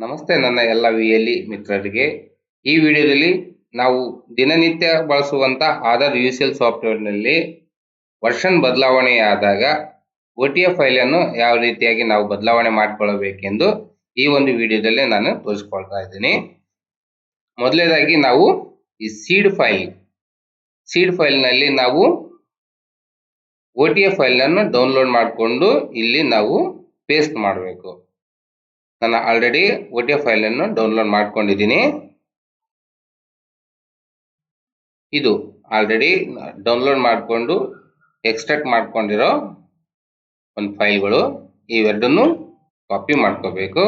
ನಮಸ್ತೆ ನನ್ನ ಎಲ್ಲ ವಿಎಲ್ಇ ಮಿತ್ರರಿಗೆ. ಈ ವಿಡಿಯೋದಲ್ಲಿ ನಾವು ದಿನನಿತ್ಯ ಬಳಸುವಂತ Aadhaar UCL ಸಾಫ್ಟ್ವೇರ್ನಲ್ಲಿ version ಬದಲಾವಣೆಯಾದಾಗ OTF file ಅನ್ನು ಯಾವ ರೀತಿಯಾಗಿ ನಾವು ಬದಲಾವಣೆ ಮಾಡಿಕೊಳ್ಳಬೇಕೆಂದು ಈ ಒಂದು ವಿಡಿಯೋದಲ್ಲಿ ನಾನು ತೋರಿಸ್ಕೊಳ್ತಾ ಇದ್ದೀನಿ. ಮೊದಲನೇದಾಗಿ ನಾವು ಈ ಸೀಡ್ ಫೈಲ್ ನಲ್ಲಿ ನಾವು OTF ಫೈಲ್ ಅನ್ನು ಡೌನ್ಲೋಡ್ ಮಾಡಿಕೊಂಡು ಇಲ್ಲಿ ನಾವು ಪೇಸ್ಟ್ ಮಾಡಬೇಕು. ನಾನು ಆಲ್ರೆಡಿ OTF ಫೈಲ್ ಅನ್ನು ಡೌನ್ಲೋಡ್ ಮಾಡ್ಕೊಂಡಿದ್ದೀನಿ. ಇದು ಆಲ್ರೆಡಿ ಡೌನ್ಲೋಡ್ ಮಾಡಿಕೊಂಡು ಎಕ್ಸ್ಟ್ರಾಕ್ಟ್ ಮಾಡ್ಕೊಂಡಿರೋ ಒಂದು ಫೈಲ್ಗಳು. ಇವೆರಡನ್ನು ಕಾಪಿ ಮಾಡ್ಕೋಬೇಕು.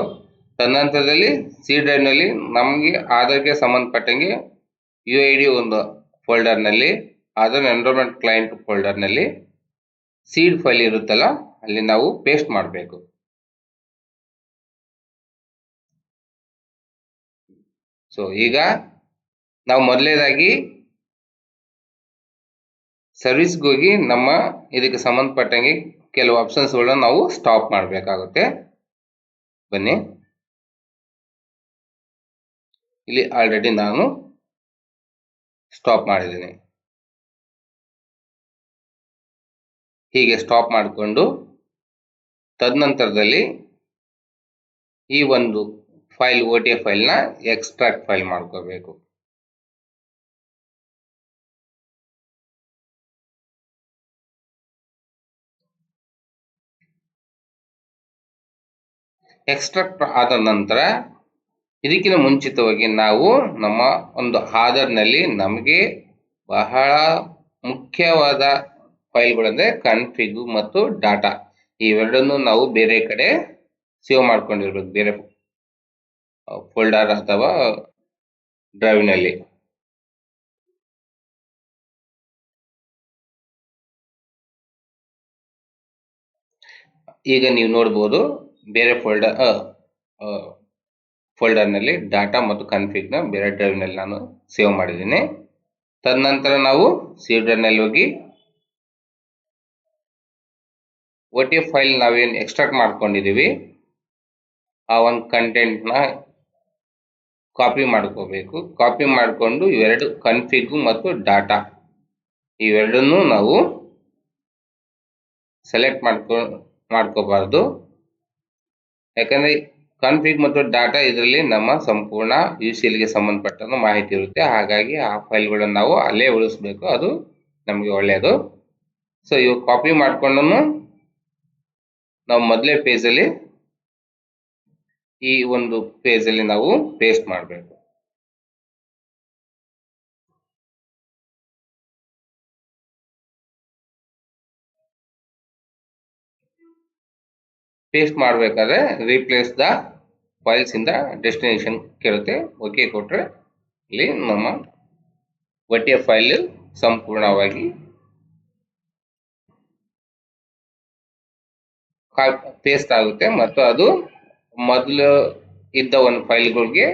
ತದನಂತರದಲ್ಲಿ ಸಿ ಡ್ರೈವ್ನಲ್ಲಿ ನಮಗೆ ಆಧಾರ್ಗೆ ಸಂಬಂಧಪಟ್ಟಂಗೆ UID ಒಂದು ಫೋಲ್ಡರ್ನಲ್ಲಿ, ಆಧಾರ್ ಎನ್ರೋಲ್ಮೆಂಟ್ ಕ್ಲೈಂಟ್ ಫೋಲ್ಡರ್ನಲ್ಲಿ ಸೀಡ್ ಫೈಲ್ ಇರುತ್ತಲ್ಲ ಅಲ್ಲಿ ನಾವು ಪೇಸ್ಟ್ ಮಾಡಬೇಕು. ಸೊ ಈಗ ನಾವು ಮೊದಲನೇದಾಗಿ ಸರ್ವಿಸ್ಗೆ ಹೋಗಿ ನಮ್ಮ ಇದಕ್ಕೆ ಸಂಬಂಧಪಟ್ಟಂಗೆ ಕೆಲವು ಆಪ್ಷನ್ಸ್ಗಳನ್ನ ನಾವು ಸ್ಟಾಪ್ ಮಾಡಬೇಕಾಗುತ್ತೆ. ಬನ್ನಿ, ಇಲ್ಲಿ ಆಲ್ರೆಡಿ ನಾನು ಸ್ಟಾಪ್ ಮಾಡಿದ್ದೀನಿ. ಹೀಗೆ ಸ್ಟಾಪ್ ಮಾಡಿಕೊಂಡು ತದನಂತರದಲ್ಲಿ ಈ ಒಂದು ಫೈಲ್ OTF ಫೈಲ್ನ ಎಕ್ಸ್ಟ್ರಾಕ್ಟ್ ಫೈಲ್ ಮಾಡ್ಕೋಬೇಕು. ಎಕ್ಸ್ಟ್ರಾಕ್ಟ್ ಆದ ನಂತರ ಇದಕ್ಕಿಂತ ಮುಂಚಿತವಾಗಿ ನಾವು ನಮ್ಮ ಒಂದು ಆಧಾರ್ನಲ್ಲಿ ನಮಗೆ ಬಹಳ ಮುಖ್ಯವಾದ ಫೈಲ್ಗಳಂದರೆ ಕನ್ಫಿಗ್ ಮತ್ತು ಡಾಟಾ, ಇವೆರಡನ್ನು ನಾವು ಬೇರೆ ಕಡೆ ಸೇವ್ ಮಾಡ್ಕೊಂಡಿರ್ಬೇಕು, ಬೇರೆ ಫೋಲ್ಡರ್ ಅಥವಾ ಡ್ರೈವ್ನಲ್ಲಿ. ಈಗ ನೀವು ನೋಡ್ಬೋದು ಬೇರೆ ಫೋಲ್ಡರ್ನಲ್ಲಿ ಡಾಟಾ ಮತ್ತು ಕನ್ಫಿಗ್ನ ಬೇರೆ ಡ್ರೈವ್ನಲ್ಲಿ ನಾನು ಸೇವ್ ಮಾಡಿದ್ದೀನಿ. ತದನಂತರ ನಾವು ಸಿ ಡ್ರೈವ್ನಲ್ಲಿ ಹೋಗಿ OTF ಫೈಲ್ ನಾವೇನು ಎಕ್ಸ್ಟ್ರಾಕ್ಟ್ ಮಾಡ್ಕೊಂಡಿದ್ದೀವಿ ಆ ಒಂದು ಕಂಟೆಂಟ್ನ ಕಾಪಿ ಮಾಡ್ಕೋಬೇಕು. ಕಾಪಿ ಮಾಡಿಕೊಂಡು ಇವೆರಡು ಕನ್ಫಿಗ್ ಮತ್ತು ಡಾಟಾ ಇವೆರಡನ್ನೂ ನಾವು ಸೆಲೆಕ್ಟ್ ಮಾಡ್ಕೋಬಾರ್ದು. ಯಾಕಂದರೆ ಕನ್ಫಿಗ್ ಮತ್ತು ಡಾಟಾ ಇದರಲ್ಲಿ ನಮ್ಮ ಸಂಪೂರ್ಣ UCLಗೆ ಸಂಬಂಧಪಟ್ಟ ಮಾಹಿತಿ ಇರುತ್ತೆ. ಹಾಗಾಗಿ ಆ ಫೈಲ್ಗಳನ್ನು ನಾವು ಅಲ್ಲೇ ಉಳಿಸ್ಬೇಕು, ಅದು ನಮಗೆ ಒಳ್ಳೆಯದು. ಸೊ ಇವು ಕಾಪಿ ಮಾಡಿಕೊಂಡು ನಾವು ಮೊದಲೇ ಪೇಜಲ್ಲಿ ಈ ಒಂದು ಪೇಜಲ್ಲಿ ನಾವು ಪೇಸ್ಟ್ ಮಾಡಬೇಕು. ಪೇಸ್ಟ್ ಮಾಡಬೇಕಾದ್ರೆ ರೀಪ್ಲೇಸ್ ದ ಫೈಲ್ಸ್ ಇಂದ ಡೆಸ್ಟಿನೇಷನ್ ಕೇಳುತ್ತೆ. ಓಕೆ ಕೊಟ್ಟರೆ ಇಲ್ಲಿ ನಮ್ಮ OTF ಫೈಲ್ ಸಂಪೂರ್ಣವಾಗಿ ಪೇಸ್ಟ್ ಆಗುತ್ತೆ ಮತ್ತು ಅದು ಮೊದಲು ಇದ್ದ ಒಂದು ಫೈಲ್ಗಳಿಗೆ